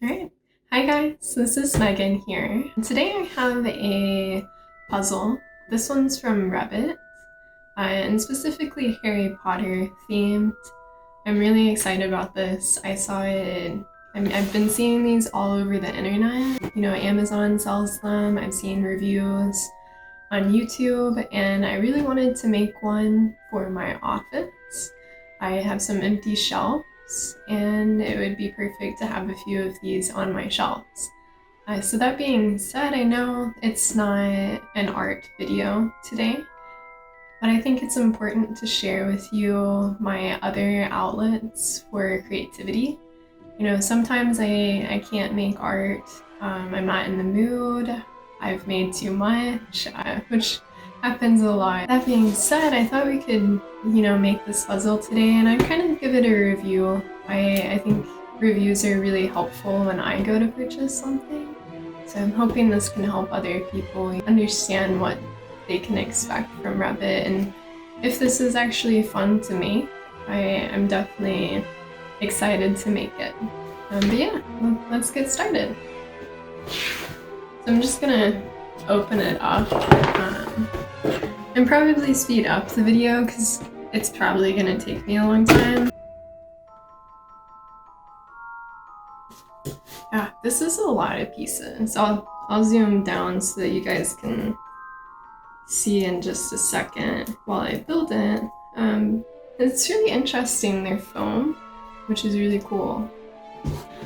Alright, hi guys, this is Megan here. Today I have a puzzle. This one's from Wrebbit, and specifically Harry Potter themed. I'm really excited about this. I saw it, I've been seeing these all over the internet. You know, Amazon sells them, I've seen reviews on YouTube, and I really wanted to make one for my office. I have some empty shelves, and it would be perfect to have a few of these on my shelves. So that being said, I know it's not an art video today, but I think it's important to share with you my other outlets for creativity. You know, sometimes I can't make art, I'm not in the mood, I've made too much, which happens a lot. That being said, I thought we could, you know, make this puzzle today and I'd kind of give it a review. I think reviews are really helpful when I go to purchase something. So I'm hoping this can help other people understand what they can expect from Wrebbit, and if this is actually fun to make, I'm definitely excited to make it. But yeah, let's get started. So I'm just gonna open it up and probably speed up the video because it's probably gonna take me a long time. Yeah, this is a lot of pieces. I'll zoom down so that you guys can see in just a second while I build it. It's really interesting, they're foam, which is really cool.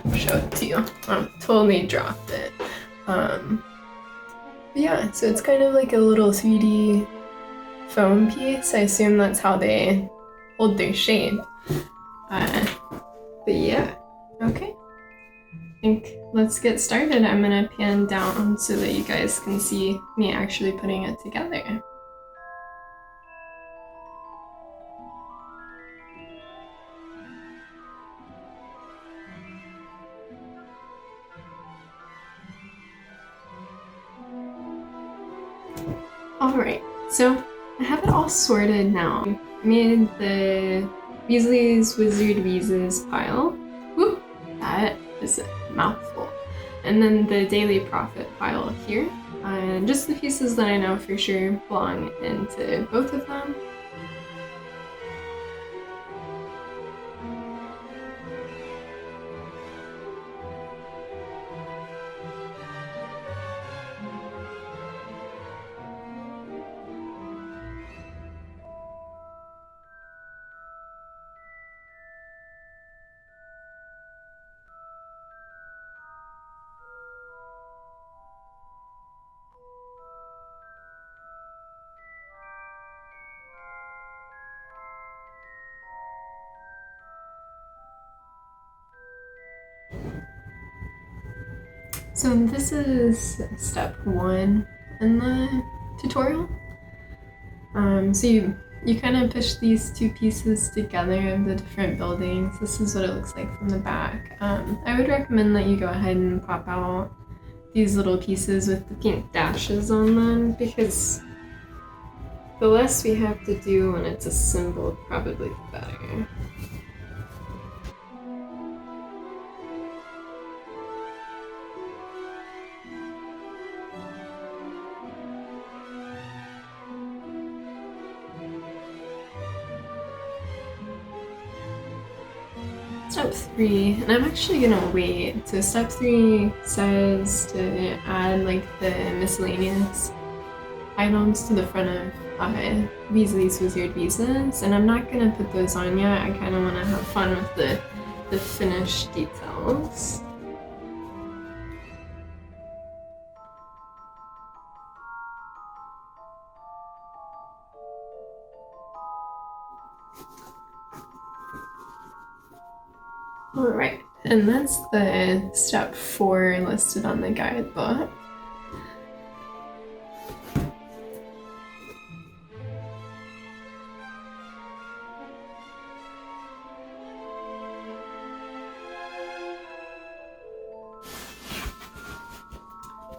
I'll show it to you. Totally dropped it. Yeah, so it's kind of like a little 3D foam piece. I assume that's how they hold their shape. But yeah, okay. I think let's get started. I'm gonna pan down so that you guys can see me actually putting it together. Alright, so I have it all sorted now. I made the Weasley's Wizard Wheezes pile. Woo! That is a mouthful. And then the Daily Profit pile here. And just the pieces that I know for sure belong into both of them. So this is step 1 in the tutorial. So you kind of push these two pieces together of the different buildings. This is what it looks like from the back. I would recommend that you go ahead and pop out these little pieces with the pink dashes on them, because the less we have to do when it's assembled, probably the better. Step 3, and I'm actually gonna wait. So step 3 says to add like the miscellaneous items to the front of Weasley's Wizard Wheezes, and I'm not gonna put those on yet. I kind of want to have fun with the finished details. Alright, and that's the step 4 listed on the guidebook.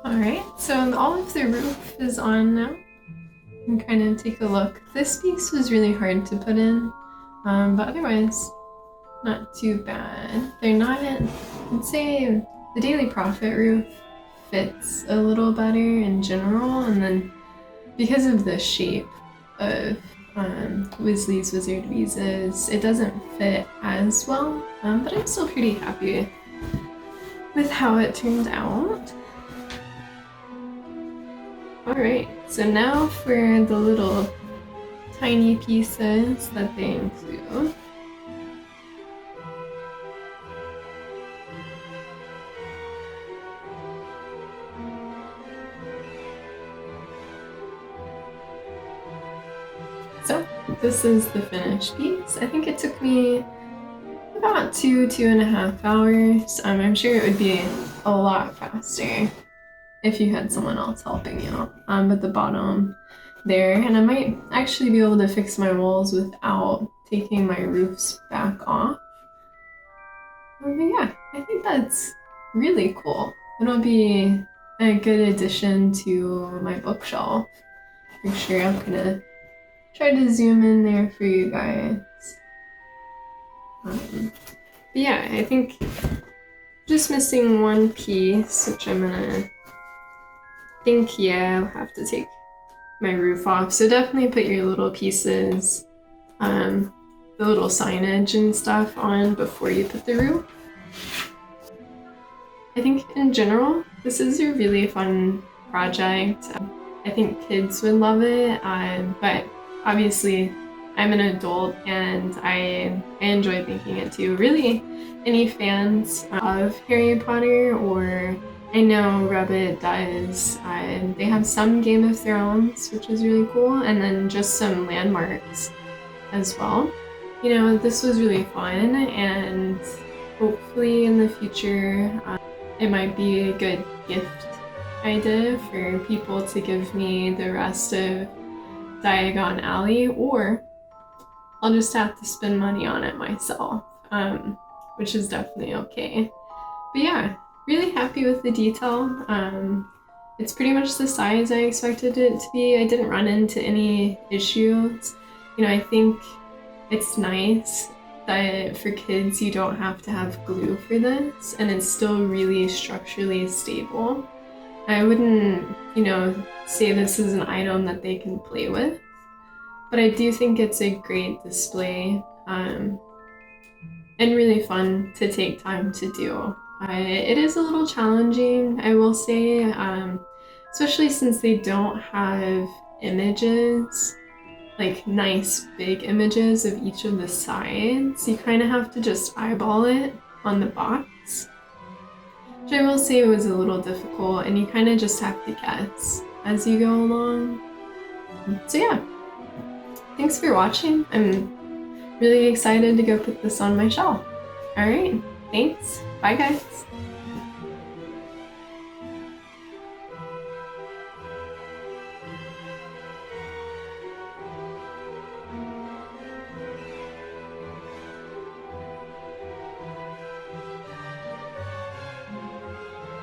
Alright, so all of the roof is on now. You can kind of take a look. This piece was really hard to put in, but otherwise not too bad. They're not, I'd say the Daily Prophet roof fits a little better in general, and then because of the shape of Weasley's Wizard Wheezes, it doesn't fit as well, but I'm still pretty happy with how it turned out. Alright, so now for the little tiny pieces that they include. So this is the finished piece. I think it took me about 2.5 hours. I'm sure it would be a lot faster if you had someone else helping you at the bottom there. And I might actually be able to fix my walls without taking my roofs back off. But yeah, I think that's really cool. It'll be a good addition to my bookshelf for sure. I'm gonna try to zoom in there for you guys. But yeah, I think just missing one piece, which I'm gonna think, yeah, I'll have to take my roof off. So definitely put your little pieces, the little signage and stuff on before you put the roof. I think in general, this is a really fun project. I think kids would love it, but obviously I'm an adult and I enjoy thinking it too. Really, any fans of Harry Potter, or I know Wrebbit does, they have some Game of Thrones, which is really cool, and then just some landmarks as well. You know, this was really fun, and hopefully in the future it might be a good gift idea for people to give me the rest of Diagon Alley, or I'll just have to spend money on it myself, which is definitely okay. But yeah, really happy with the detail. It's pretty much the size I expected it to be. I didn't run into any issues. You know, I think it's nice that for kids you don't have to have glue for this, and it's still really structurally stable. I wouldn't, you know, say this is an item that they can play with, but I do think it's a great display, and really fun to take time to do. It is a little challenging, I will say, especially since they don't have images, like nice big images of each of the sides. You kind of have to just eyeball it on the box, which I will say was a little difficult, and you kind of just have to guess as you go along. So yeah, thanks for watching. I'm really excited to go put this on my shelf. Alright, thanks. Bye guys.